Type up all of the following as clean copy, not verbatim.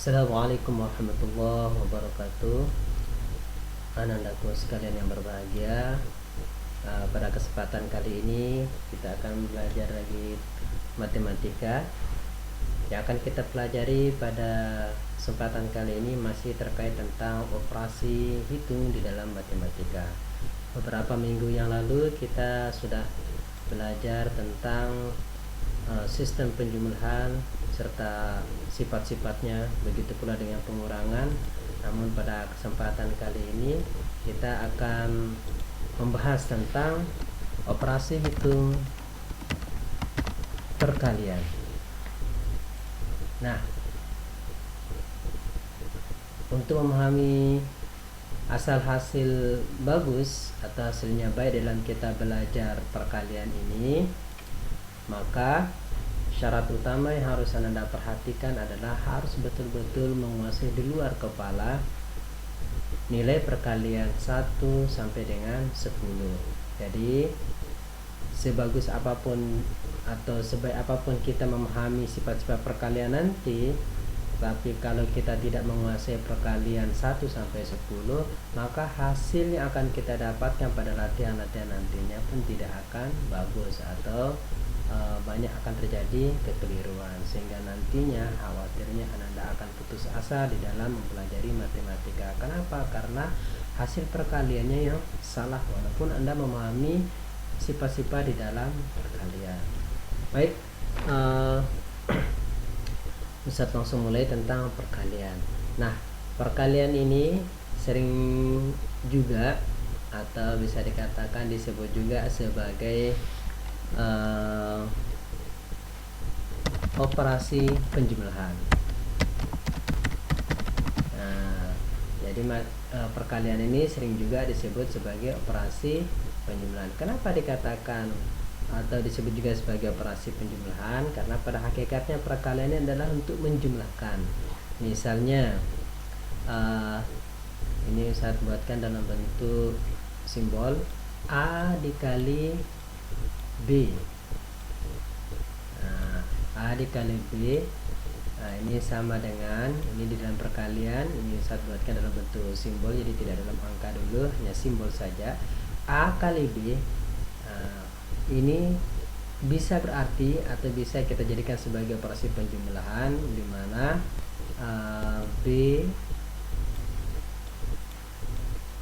Assalamualaikum warahmatullahi wabarakatuh. Anandaku sekalian yang berbahagia, pada kesempatan kali ini kita akan belajar lagi matematika. Yang akan kita pelajari pada kesempatan kali ini masih terkait tentang operasi hitung di dalam matematika. Beberapa minggu yang lalu kita sudah belajar tentang sistem penjumlahan serta sifat-sifatnya, begitu pula dengan pengurangan. Namun pada kesempatan kali ini kita akan membahas tentang operasi hitung perkalian. Nah, untuk memahami asal hasil bagus atau hasilnya baik dalam kita belajar perkalian ini, maka syarat utama yang harus Anda perhatikan adalah harus betul-betul menguasai di luar kepala nilai perkalian 1 sampai dengan 10. Jadi sebagus apapun atau sebaik apapun kita memahami sifat-sifat perkalian nanti, tapi kalau kita tidak menguasai perkalian 1 sampai 10, maka hasil yang akan kita dapatkan pada latihan-latihan nantinya pun tidak akan bagus atau banyak akan terjadi kekeliruan, sehingga nantinya khawatirnya Anda akan putus asa di dalam mempelajari matematika. Kenapa? Karena hasil perkaliannya yang salah walaupun Anda memahami sifat-sifat di dalam perkalian. Baik, Ustaz langsung mulai tentang perkalian. Nah, perkalian ini sering juga atau bisa dikatakan disebut juga sebagai operasi penjumlahan. Nah, jadi perkalian ini sering juga disebut sebagai operasi penjumlahan. Kenapa dikatakan atau disebut juga sebagai operasi penjumlahan? Karena pada hakikatnya perkalian ini adalah untuk menjumlahkan. Misalnya ini saya buatkan dalam bentuk simbol A dikali B. A dikali B, ini sama dengan ini di dalam perkalian. Ini saya buatkan dalam bentuk simbol, jadi tidak dalam angka dulu, hanya simbol saja. A kali B, ini bisa berarti atau bisa kita jadikan sebagai operasi penjumlahan, di mana B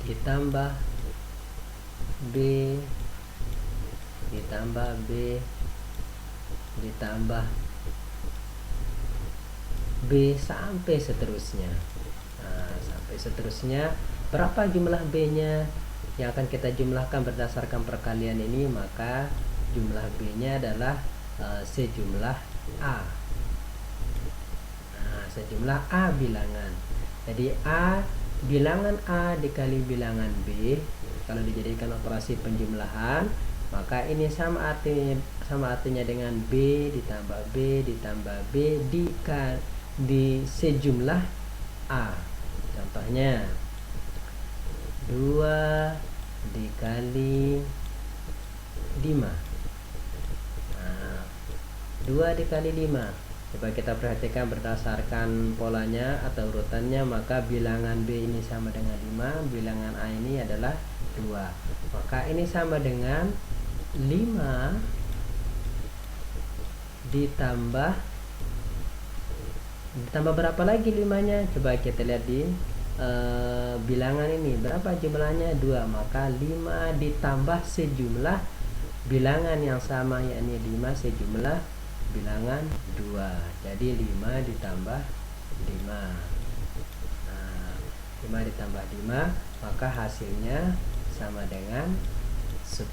ditambah B ditambah B ditambah B sampai seterusnya. Sampai seterusnya. Berapa jumlah B nya yang akan kita jumlahkan berdasarkan perkalian ini? Maka jumlah B nya adalah sejumlah A. Sejumlah A bilangan. Jadi A, bilangan A dikali bilangan B, kalau dijadikan operasi penjumlahan, maka ini sama artinya dengan B ditambah B ditambah B di sejumlah A. Contohnya 2 dikali 5. 2 dikali 5. Coba kita perhatikan berdasarkan polanya atau urutannya, maka bilangan B ini sama dengan 5, bilangan A ini adalah 2. Maka ini sama dengan 5 ditambah berapa lagi 5-nya? Coba kita lihat di bilangan ini, berapa jumlahnya? 2. Maka 5 ditambah sejumlah bilangan yang sama, yakni 5 sejumlah bilangan 2. Jadi 5 ditambah 5. 5 ditambah 5, maka hasilnya sama dengan 10.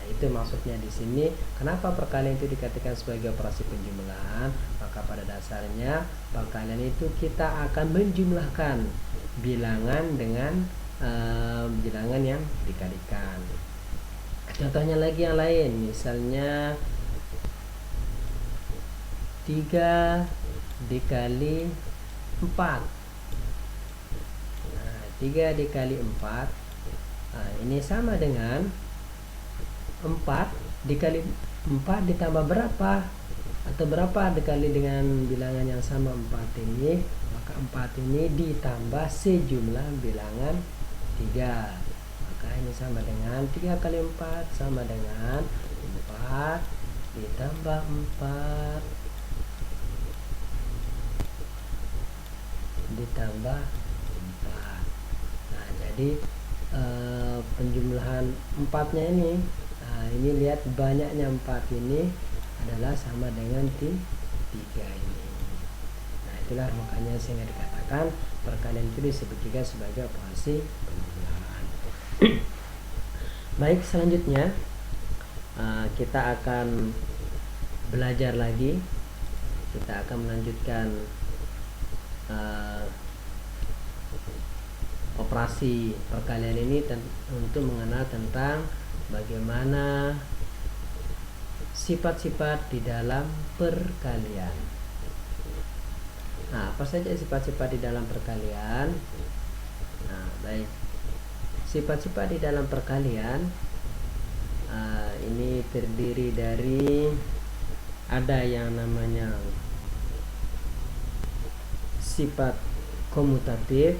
Itu maksudnya di sini. Kenapa perkalian itu dikatakan sebagai operasi penjumlahan? Maka pada dasarnya perkalian itu kita akan menjumlahkan bilangan dengan bilangan yang dikalikan. Contohnya lagi yang lain, misalnya 3 dikali 4. 3 dikali 4, ini sama dengan 4 dikali 4 ditambah berapa? atau berapa dikali dengan bilangan yang sama 4 ini, maka 4 ini ditambah sejumlah bilangan 3. Maka ini sama dengan 3 kali 4 sama dengan 4 ditambah 4 ditambah 4. Nah, jadi penjumlahan 4-nya ini, ini lihat banyaknya 4 ini adalah sama dengan 3 ini. Nah, itulah makanya sehingga dikatakan perkalian itu disebut juga sebagai operasi penjumlahan. Baik, selanjutnya kita akan belajar lagi. Kita akan melanjutkan operasi perkalian ini untuk mengenal tentang bagaimana sifat-sifat di dalam perkalian. Nah, apa saja sifat-sifat di dalam perkalian? Nah, baik. Sifat-sifat di dalam perkalian ini terdiri dari, ada yang namanya sifat komutatif,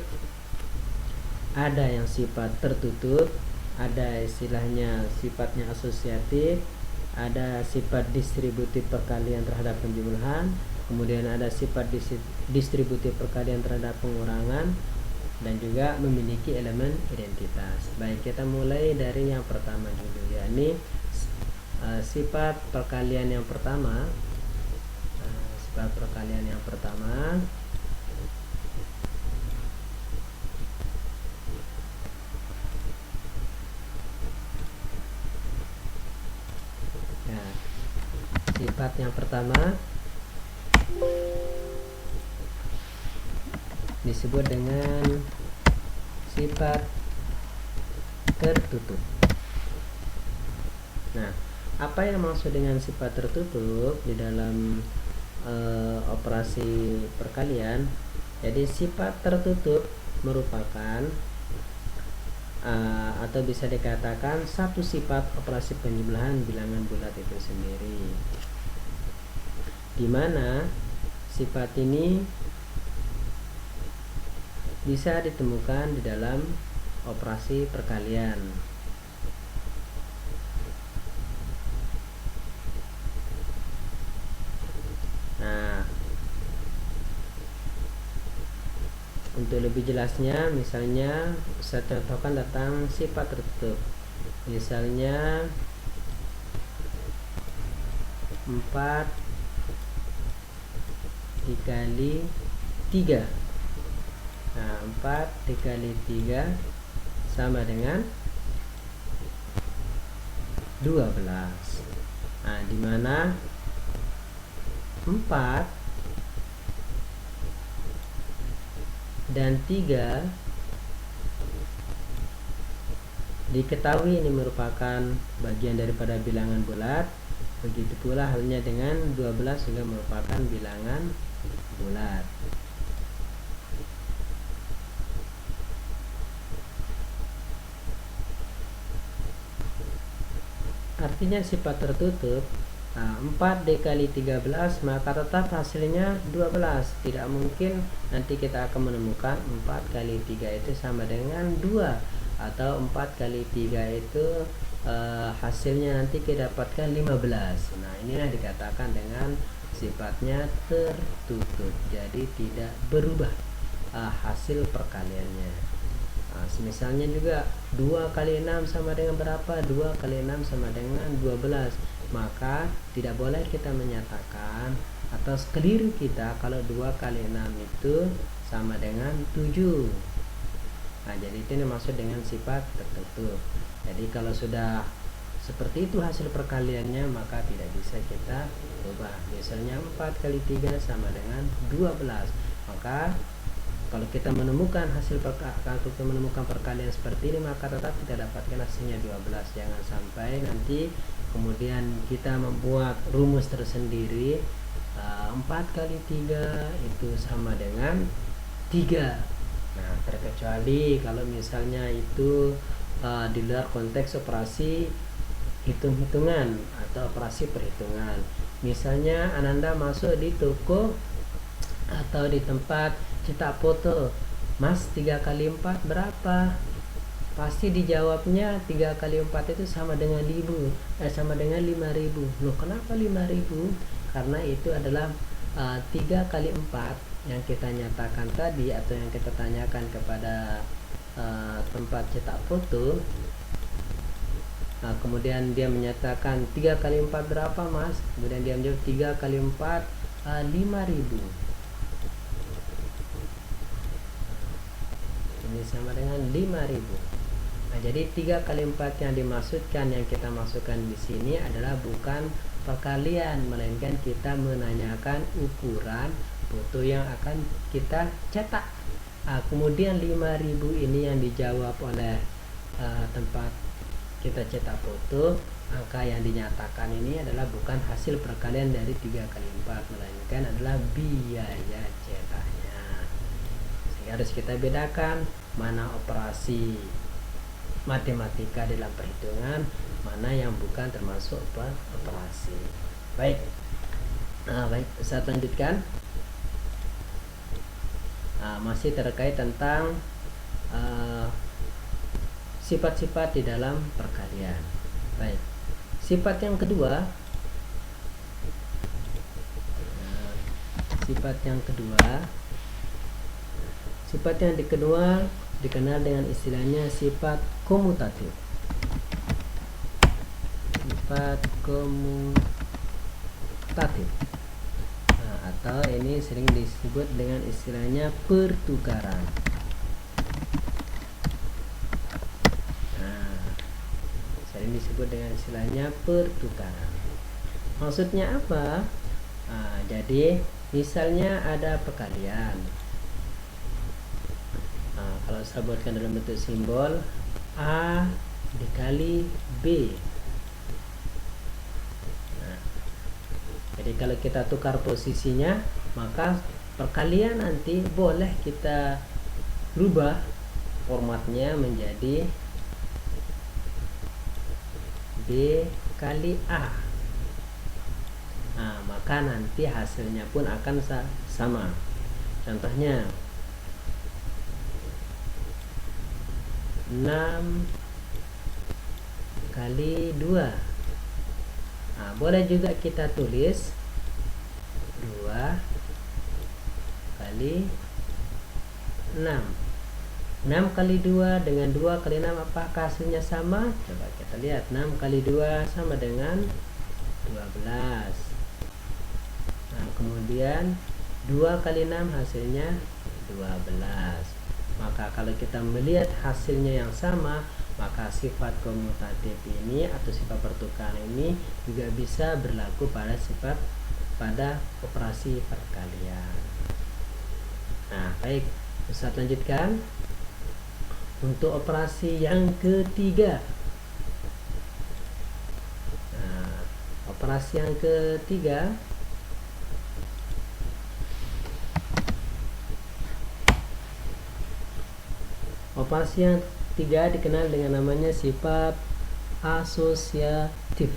ada yang sifat tertutup, ada istilahnya sifatnya asosiatif, ada sifat distributif perkalian terhadap penjumlahan, kemudian ada sifat distributif perkalian terhadap pengurangan, dan juga memiliki elemen identitas. Baik, kita mulai dari yang pertama dulu, yakni sifat perkalian yang pertama. Sifat perkalian yang pertama sifat yang pertama disebut dengan sifat tertutup. Nah, apa yang maksud dengan sifat tertutup di dalam operasi perkalian? Jadi sifat tertutup merupakan atau bisa dikatakan satu sifat operasi penjumlahan bilangan bulat itu sendiri, di mana sifat ini bisa ditemukan di dalam operasi perkalian. Nah, untuk lebih jelasnya, misalnya saya contohkan tentang sifat tertutup. Misalnya 4 dikali 3. Nah, 4 dikali 3 sama dengan 12. Nah, di mana 4 dan 3 diketahui ini merupakan bagian daripada bilangan bulat. Begitu pula halnya dengan 12 juga merupakan bilangan bulat. Artinya sifat tertutup, 4 dikali 13 maka tetap hasilnya 12. Tidak mungkin nanti kita akan menemukan 4 kali 3 itu sama dengan 2, atau 4 kali 3 itu hasilnya nanti kita dapatkan 15. Nah, inilah dikatakan dengan sifatnya tertutup, jadi tidak berubah hasil perkaliannya. Misalnya juga 2 kali 6 sama dengan berapa? 2 kali 6 sama dengan 12. Maka tidak boleh kita menyatakan atau keliru kita kalau 2 kali 6 itu sama dengan 7. Nah, jadi itu dimaksud dengan sifat tertutup. Jadi kalau sudah seperti itu hasil perkaliannya, maka tidak bisa kita ubah. Misalnya 4 kali 3 sama dengan 12. Maka kalau kita menemukan perkalian seperti ini, maka tetap kita dapatkan hasilnya 12. Jangan sampai nanti kemudian kita membuat rumus tersendiri, 4 kali 3 itu sama dengan 3. Nah, terkecuali kalau misalnya itu di luar konteks operasi hitung-hitungan atau operasi perhitungan. Misalnya Ananda masuk di toko atau di tempat cetak foto, Mas 3 kali 4 berapa? Pasti dijawabnya 3 kali 4 itu sama dengan 5.000. Loh, kenapa 5.000? Karena itu adalah 3 kali 4 yang kita nyatakan tadi, atau yang kita tanyakan kepada tempat cetak foto. Kemudian dia menyatakan 3 kali 4 berapa, Mas? Kemudian dia menjawab 3 kali 4 5.000. Ini sama dengan 5.000. Jadi 3 kali 4 yang dimaksudkan, yang kita masukkan di sini adalah bukan perkalian, melainkan kita menanyakan ukuran foto yang akan kita cetak. Kemudian 5.000 ini yang dijawab oleh tempat kita cetak foto. Angka yang dinyatakan ini adalah bukan hasil perkalian dari 3 kali 4, melainkan adalah biaya cetaknya. Sehingga harus kita bedakan mana operasi matematika dalam perhitungan, mana yang bukan termasuk operasi. Baik, saya lanjutkan. Masih terkait tentang sifat-sifat di dalam perkalian. Baik, sifat yang kedua, sifat yang kedua dikenal dengan istilahnya sifat komutatif. Sifat komutatif, atau ini sering disebut dengan istilahnya pertukaran. Sering disebut dengan istilahnya pertukaran. Maksudnya apa? Jadi misalnya ada perkalian. Kalau saya buatkan dalam bentuk simbol A dikali B. Jadi kalau kita tukar posisinya, maka perkalian nanti boleh kita rubah formatnya menjadi B kali A. Maka nanti hasilnya pun akan sama. Contohnya 6 kali 2. Boleh juga kita tulis 2 kali 6. 6 kali 2 dengan 2 kali 6, apakah hasilnya sama? Coba kita lihat. 6 kali 2 sama dengan 12. Kemudian 2 kali 6 hasilnya 12. Maka kalau kita melihat hasilnya yang sama, maka sifat komutatif ini atau sifat pertukaran ini juga bisa berlaku pada operasi perkalian. Baik, Ustaz lanjutkan. Untuk operasi yang ketiga, operasi yang ketiga dikenal dengan namanya sifat asosiatif.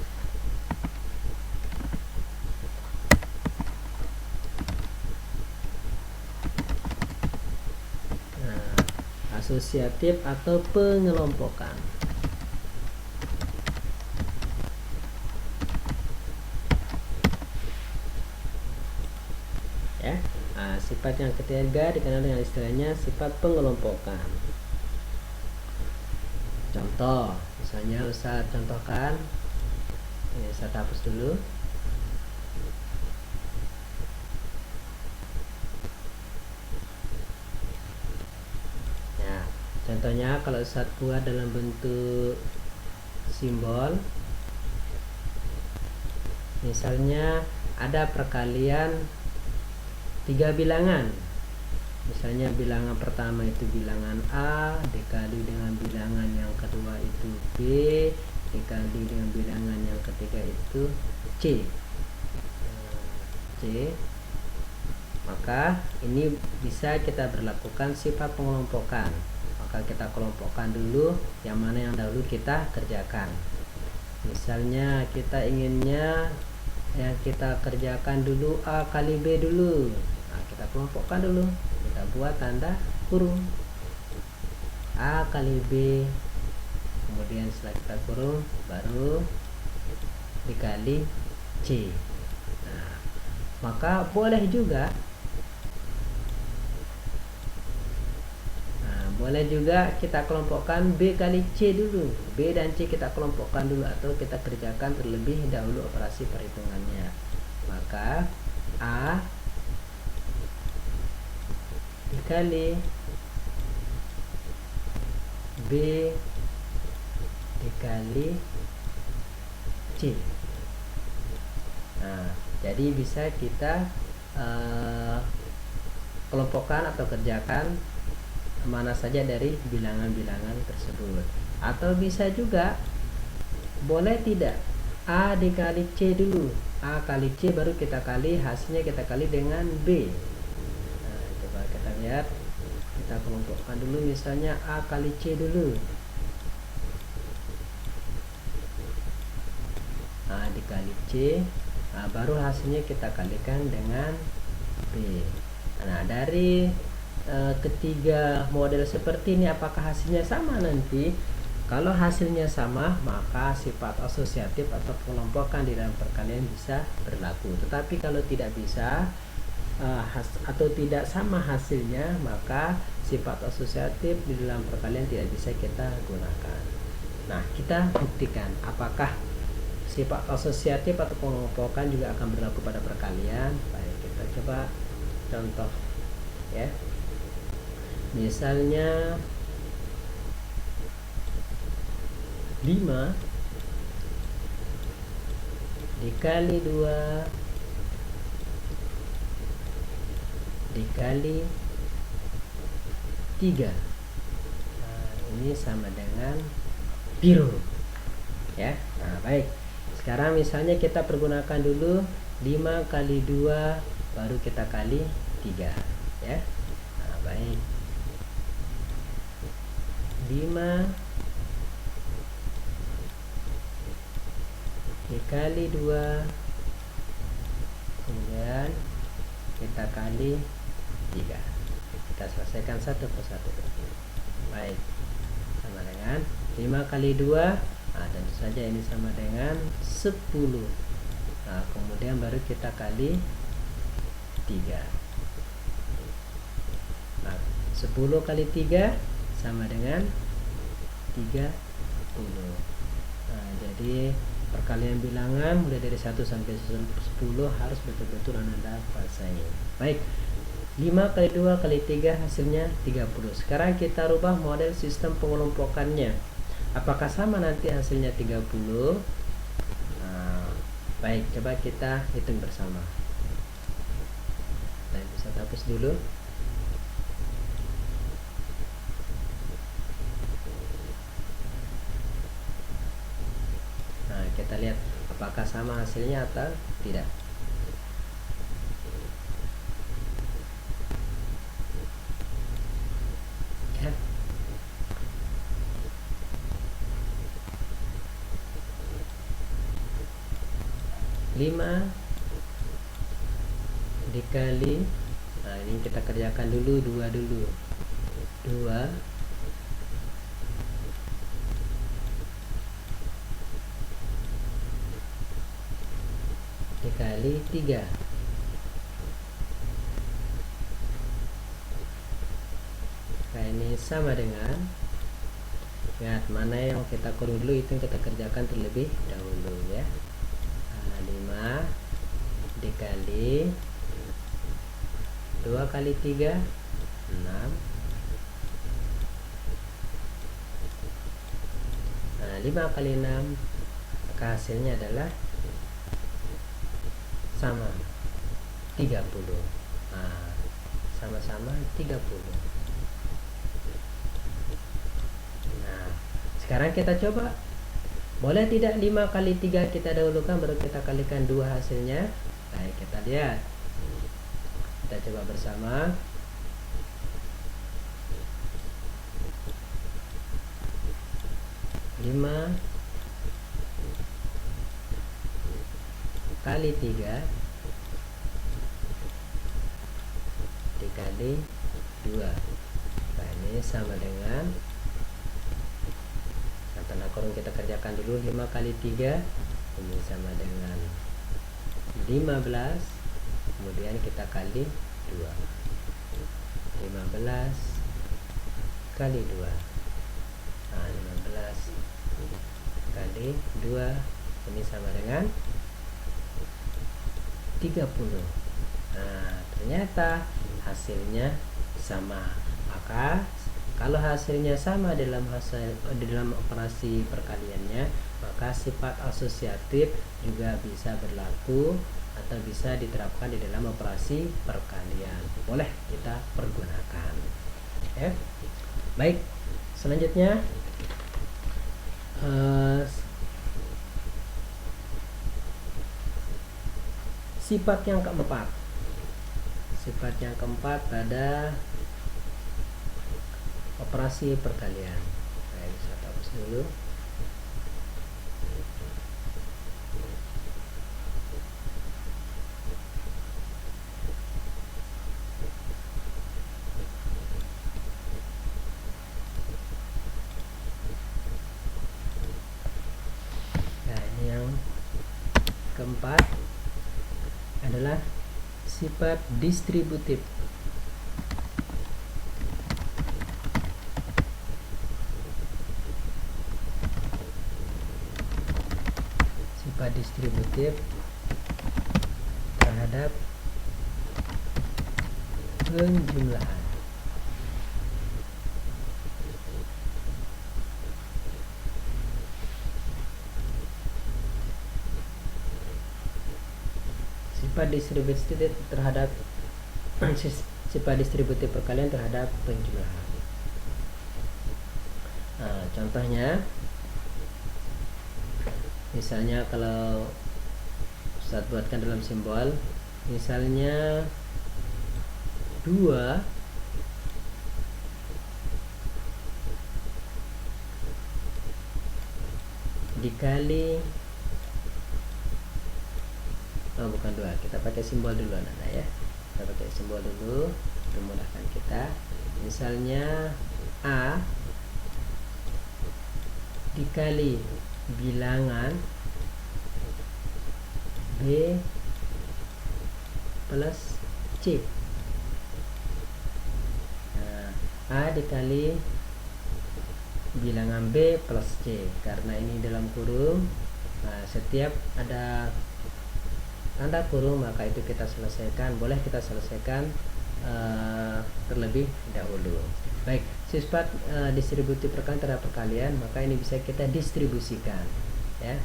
Asosiatif atau pengelompokan. Sifat yang ketiga dikenal dengan istilahnya sifat pengelompokan. Contoh, misalnya Ustaz contohkan. Ini saya hapus dulu. Contohnya kalau Ustaz buat dalam bentuk simbol, misalnya ada perkalian 3 bilangan. Misalnya bilangan pertama itu bilangan A dikali dengan bilangan yang kedua itu B dikali dengan bilangan yang ketiga itu C. Maka ini bisa kita berlakukan sifat pengelompokan. Maka kita kelompokkan dulu yang mana yang dahulu kita kerjakan. Misalnya kita inginnya yang kita kerjakan dulu A kali B dulu. Nah, kita kelompokkan dulu, kita buat tanda kurung A kali B, kemudian setelah kita kurung baru dikali C. Nah, maka boleh juga kita kelompokkan B kali C dulu. B dan C kita kelompokkan dulu atau kita kerjakan terlebih dahulu operasi perhitungannya. Maka A dikali B dikali C. Nah, jadi bisa kita kelompokkan atau kerjakan mana saja dari bilangan-bilangan tersebut. Atau bisa juga boleh tidak A dikali C dulu, A kali C baru kita kali, hasilnya kita kali dengan B. Nah, coba kita lihat, kita kelompokkan dulu, misalnya A kali C dulu. A dikali C, nah, baru hasilnya kita kalikan dengan B. Nah, dari ketiga model seperti ini, apakah hasilnya sama nanti? Kalau hasilnya sama, maka sifat asosiatif atau pengelompokan di dalam perkalian bisa berlaku. Tetapi kalau tidak bisa atau tidak sama hasilnya, maka sifat asosiatif di dalam perkalian tidak bisa kita gunakan. Nah, kita buktikan apakah sifat asosiatif atau pengelompokan juga akan berlaku pada perkalian. Baik, kita coba contoh ya. Misalnya 5 dikali 2 dikali 3. Nah, ini sama dengan biru ya. Nah, baik, sekarang misalnya kita pergunakan dulu 5 kali 2 baru kita kali 3 ya. Nah, baik, 5 dikali 2 kemudian kita kali 3. Kita selesaikan satu persatu. Baik, sama dengan 5 kali 2. Nah, tentu saja ini sama dengan 10. Nah, kemudian baru kita kali 3. Nah, 10 kali 3 sama dengan 30. Nah, jadi perkalian bilangan mulai dari 1 sampai 10 harus betul-betul Anda kuasai. Baik, 5 kali 2 kali 3 hasilnya 30. Sekarang kita rubah model sistem pengelompokannya. Apakah sama nanti hasilnya 30? Nah, baik, coba kita hitung bersama. Saya bisa hapus dulu. Nah, kita lihat apakah sama hasilnya atau tidak. Ya. Lima dikali, nah ini kita kerjakan dulu 2 dulu. 2 dikali 3. Nah, ini sama dengan, ingat mana yang kita kurung dulu itu yang kita kerjakan terlebih dahulu ya. Nah, 5 dikali 2 kali 3 6. Nah, 5 kali 6, maka hasilnya adalah sama 30. Nah, sama-sama 30. Nah, sekarang kita coba, boleh tidak 5 kali 3 kita dahulukan baru kita kalikan 2 hasilnya. Baik, kita lihat, kita coba bersama. kali 3 dikali 2. Nah, ini sama dengan, tanda kurung kita kerjakan dulu, 5 kali 3 ini sama dengan 15, kemudian kita kali 2. 15 kali 2. Nah, 15 kali 2 ini sama dengan 30. Nah, ternyata hasilnya sama. Maka kalau hasilnya sama dalam operasi perkaliannya, maka sifat asosiatif juga bisa berlaku atau bisa diterapkan di dalam operasi perkalian. Boleh kita pergunakan. Ya. Baik, selanjutnya sifat yang keempat. Sifat yang keempat pada operasi perkalian. Saya bisa hapus dulu. Nah, ini yang keempat adalah sifat distributif. Sifat distributif terhadap penjumlahan. Sifat distributif terhadap sifat distributif perkalian terhadap penjumlahan. Nah, contohnya, misalnya kalau Ustaz buatkan dalam simbol, misalnya 2 dikali, bukan 2, kita pakai simbol dulu anak-anak ya. Kita pakai simbol dulu untuk memudahkan kita. Misalnya A dikali bilangan B plus C. Nah, A dikali bilangan B plus C, karena ini dalam kurung. Nah, setiap ada tanda kurung maka itu kita selesaikan, boleh kita selesaikan terlebih dahulu. Baik, sifat distributif perkalian terhadap perkalian, maka ini bisa kita distribusikan ya.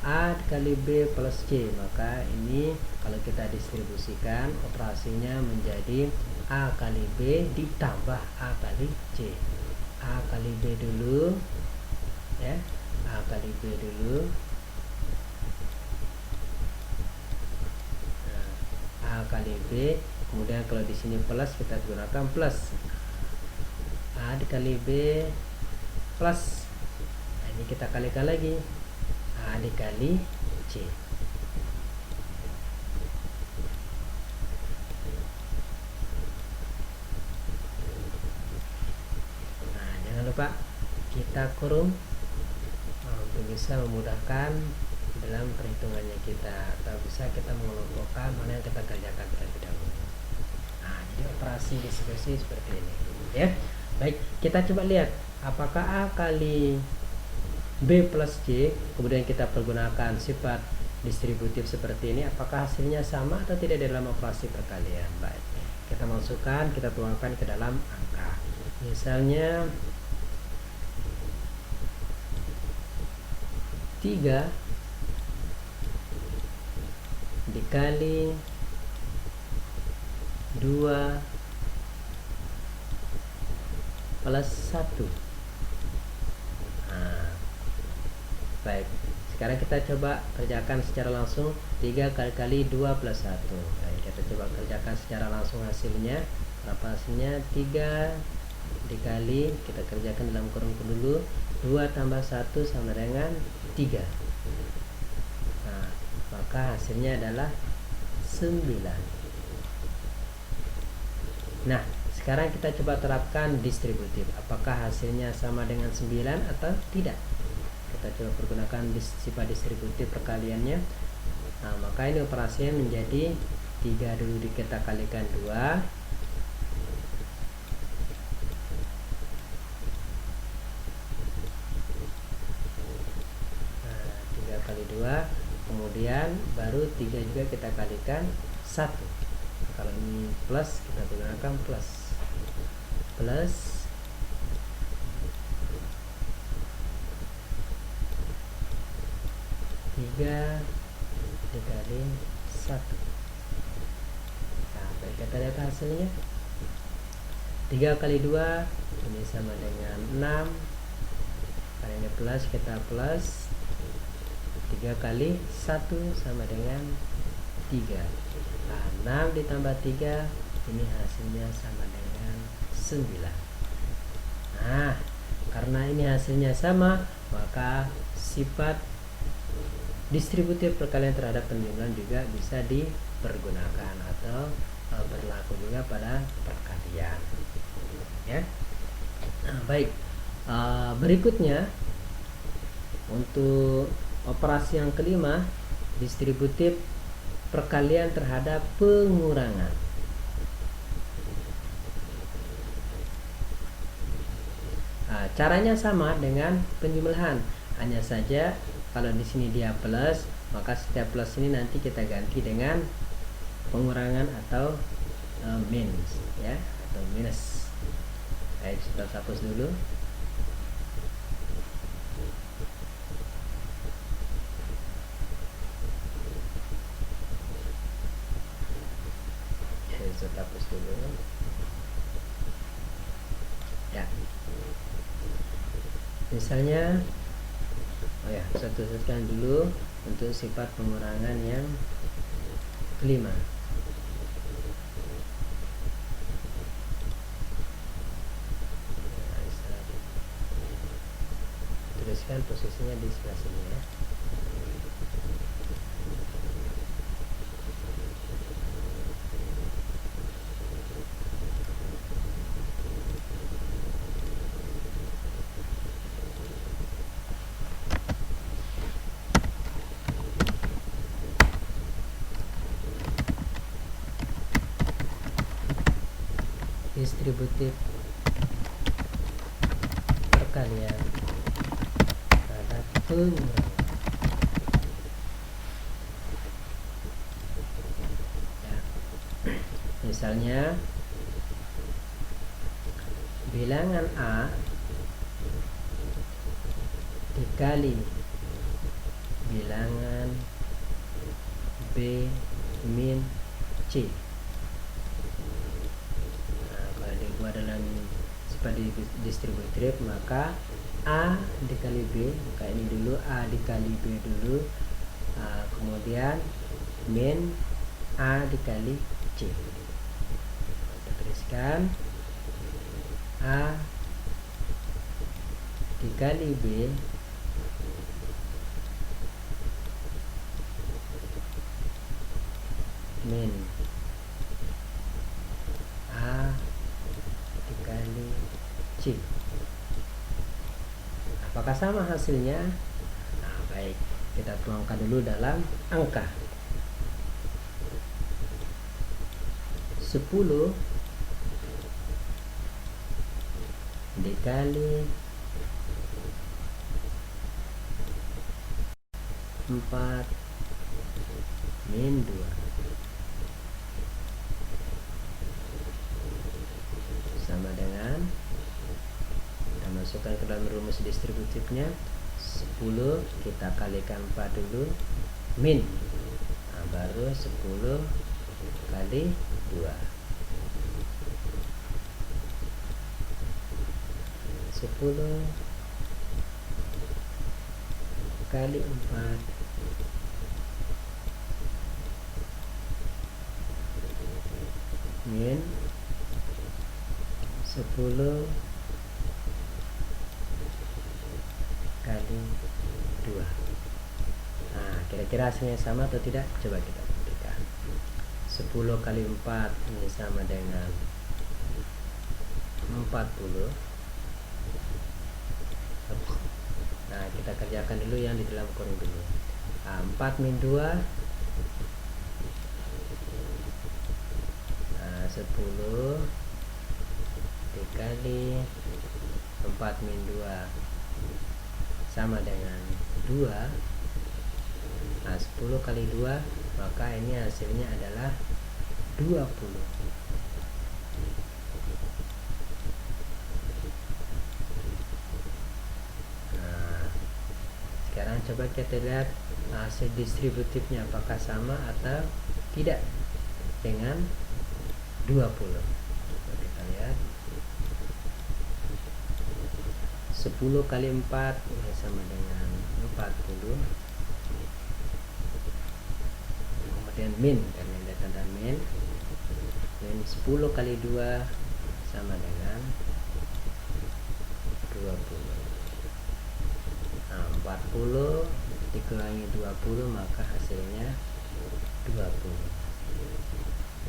A dikali B plus C, maka ini kalau kita distribusikan operasinya menjadi A kali B ditambah A kali C. A kali B dulu ya, A kali B dulu, A kali B, kemudian kalau di sini plus kita gunakan plus A dikali B plus, nah, ini kita kalikan lagi A dikali C. Nah, jangan lupa kita kurung untuk bisa memudahkan dalam perhitungannya kita, atau bisa kita mengelompokkan mana yang kita kerjakan terlebih dahulu. Nah, jadi operasi distribusi seperti ini ya. Baik, kita coba lihat apakah A kali B plus C, kemudian kita pergunakan sifat distributif seperti ini, apakah hasilnya sama atau tidak dalam operasi perkalian. Baik, kita masukkan, kita tuangkan ke dalam angka. Misalnya 3 dikali 2 plus 1. Nah, baik, sekarang kita coba kerjakan secara langsung. 3 kali 2 plus 1. Baik, kita coba kerjakan secara langsung hasilnya. Berapa hasilnya? 3 dikali, kita kerjakan dalam kurung dulu, 2 tambah 1 sama dengan 3. Nah, maka maka hasilnya adalah 9. Nah, sekarang kita coba terapkan distributif. Apakah hasilnya sama dengan 9 atau tidak? Kita coba pergunakan sifat distributif perkaliannya. Nah, maka ini operasinya menjadi 3 dulu kita kalikan 2. Nah, 3 kali 2. Kemudian baru 3 juga kita kalikan 1. Kalau ini plus, kita gunakan plus 3 dikali 1. Nah, baik, kita lihat hasilnya. 3 kali 2 ini sama dengan 6. Karena ini plus, kita plus 3 kali 1 sama dengan 3. Nah, 6 ditambah 3 ini hasilnya sama dengan 9. Nah, karena ini hasilnya sama, maka sifat distributif perkalian terhadap penjumlahan juga bisa dipergunakan atau berlaku juga pada perkalian, ya. Nah, baik, berikutnya untuk operasi yang kelima, distributif perkalian terhadap pengurangan. Nah, caranya sama dengan penjumlahan, hanya saja kalau di sini dia plus, maka setiap plus ini nanti kita ganti dengan pengurangan atau minus, ya, atau minus. Baik, kita hapus dulu. Kita hapus dulu. Ya. Misalnya, saya tuliskan dulu untuk sifat pengurangan yang kelima. Tuliskan posisinya di sebelah sini, ya. Distributif perkalian terhadap pengurangan. Ya. Misalnya bilangan A dikali bilangan B min C. Dalam seperti distributif, maka A dikali B, maka ini dulu A dikali B dulu, kemudian min A dikali C. Kita tuliskan A dikali B min A dikali C. Apakah sama hasilnya? Nah, baik, kita tuangkan dulu dalam angka. 10 dikali 4 min 2 sama dengan, kita masukkan ke dalam rumus distributifnya. 10 kita kalikan 4 dulu min, nah, baru 10 kali 2. 10 kali 4 min 10 kali 2. Nah, kira-kira hasilnya sama atau tidak? Coba kita buktikan. 10 kali 4 ini sama dengan 40. Nah, kita kerjakan dulu yang di dalam kurung dulu. 4 min 2, 10 dikali 4 min 2 sama dengan 2. Nah, 10 kali 2, maka ini hasilnya adalah 20. Nah, sekarang coba kita lihat hasil distributifnya apakah sama atau tidak dengan 20. Coba kita lihat. 10 kali 4 sama dengan 40. Kemudian min, karena ada tanda min. Dan 10 kali 2 sama dengan 20. Nah, 40 dikurangi 20, maka hasilnya 20.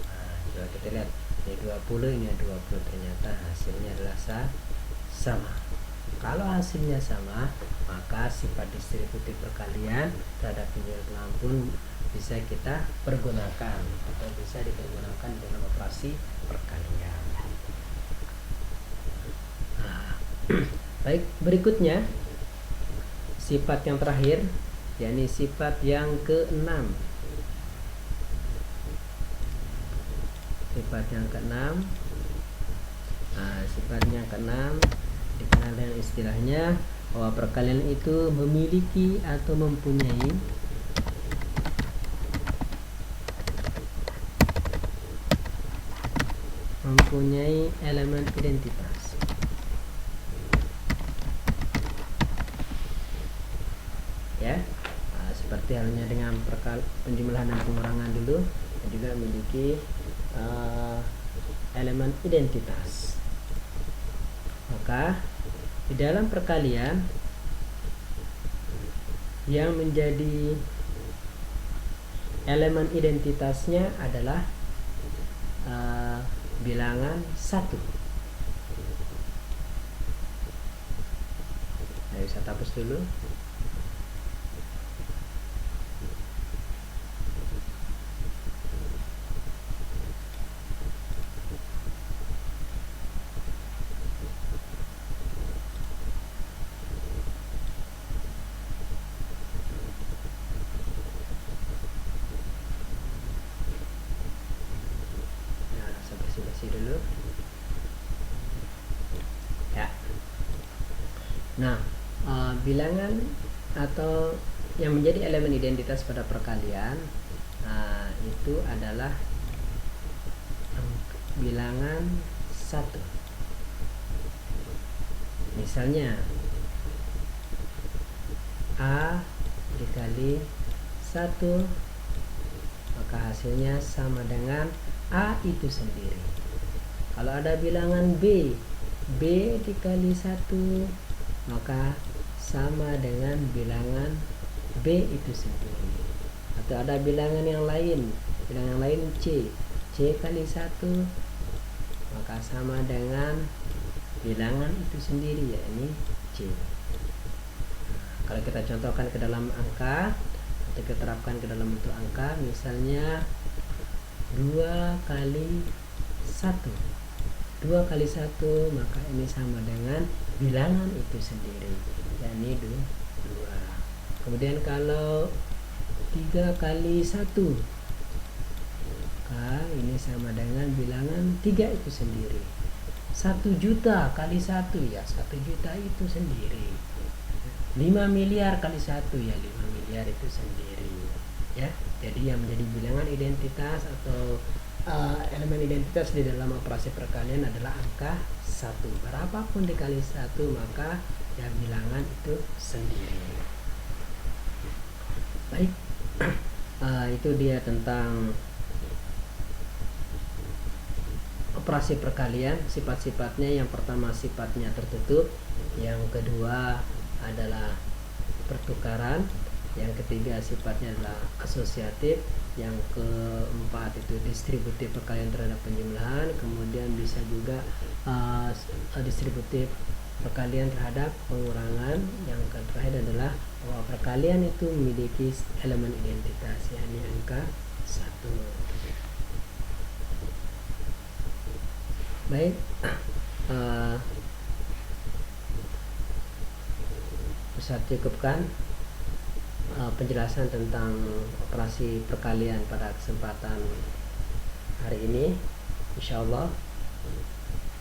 Nah, coba kita lihat. Ini 20, ini 20. Ternyata hasilnya adalah sama. Kalau hasilnya sama, maka sifat distributif perkalian terhadap penjual ulang pun bisa kita pergunakan atau bisa dipergunakan dalam operasi perkalian. Nah, baik, berikutnya sifat yang terakhir, yakni sifat yang ke-6. Sifat yang ke-6. Nah, sifat yang ke-6 dikenal dengan istilahnya bahwa perkalian itu memiliki atau mempunyai elemen identitas. Ya, seperti halnya dengan penjumlahan dan pengurangan dulu, dan juga memiliki elemen identitas. Maka di dalam perkalian yang menjadi elemen identitasnya adalah bilangan 1. Nah, bisa hapus dulu. Dulu ya. Nah, bilangan atau yang menjadi elemen identitas pada perkalian itu adalah bilangan 1. Misalnya A dikali 1, maka hasilnya sama dengan A itu sendiri. Kalau ada bilangan B dikali 1, maka sama dengan bilangan B itu sendiri. Atau ada bilangan yang lain C kali 1, maka sama dengan bilangan itu sendiri, yakni C. Kalau kita contohkan ke dalam angka atau kita terapkan ke dalam bentuk angka, misalnya 2 kali 1, maka ini sama dengan bilangan itu sendiri, yakni 2. Kemudian kalau 3 kali 1, maka ini sama dengan bilangan 3 itu sendiri. 1 juta kali 1, ya 1 juta itu sendiri. 5 miliar kali 1, ya 5 miliar itu sendiri. Ya, jadi yang menjadi bilangan identitas atau elemen identitas di dalam operasi perkalian adalah angka 1. Berapapun dikali 1, maka ya bilangan itu sendiri. Baik, itu dia tentang operasi perkalian. Sifat-sifatnya, yang pertama sifatnya tertutup, yang kedua adalah pertukaran, yang ketiga sifatnya adalah asosiatif, yang keempat itu distributif perkalian terhadap penjumlahan, kemudian bisa juga distributif perkalian terhadap pengurangan. Yang terakhir adalah bahwa perkalian itu memiliki elemen identitas, yakni angka 1. Baik, bisa cukupkan penjelasan tentang operasi perkalian pada kesempatan hari ini. Insyaallah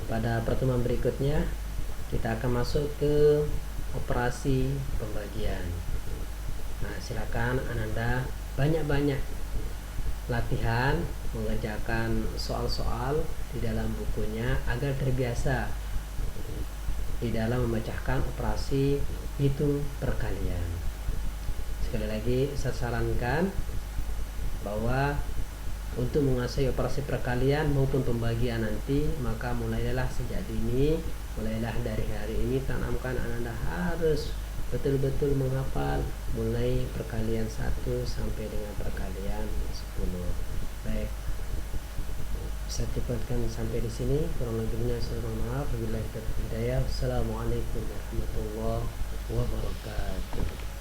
pada pertemuan berikutnya kita akan masuk ke operasi pembagian. Nah, silakan Ananda banyak-banyak latihan mengerjakan soal-soal di dalam bukunya agar terbiasa di dalam memecahkan operasi hitung perkalian. Sekali lagi saya sarankan bahwa untuk menguasai operasi perkalian maupun pembagian nanti, maka mulailah sejak dini, mulailah dari hari ini tanamkan Ananda harus betul-betul menghafal mulai perkalian 1 sampai dengan perkalian 10. Baik, bisa cukupkan sampai di sini. Kurang lebihnya saya mohon maaf. Wabillahi taufiq wal hidayah. Assalamualaikum warahmatullahi wabarakatuh.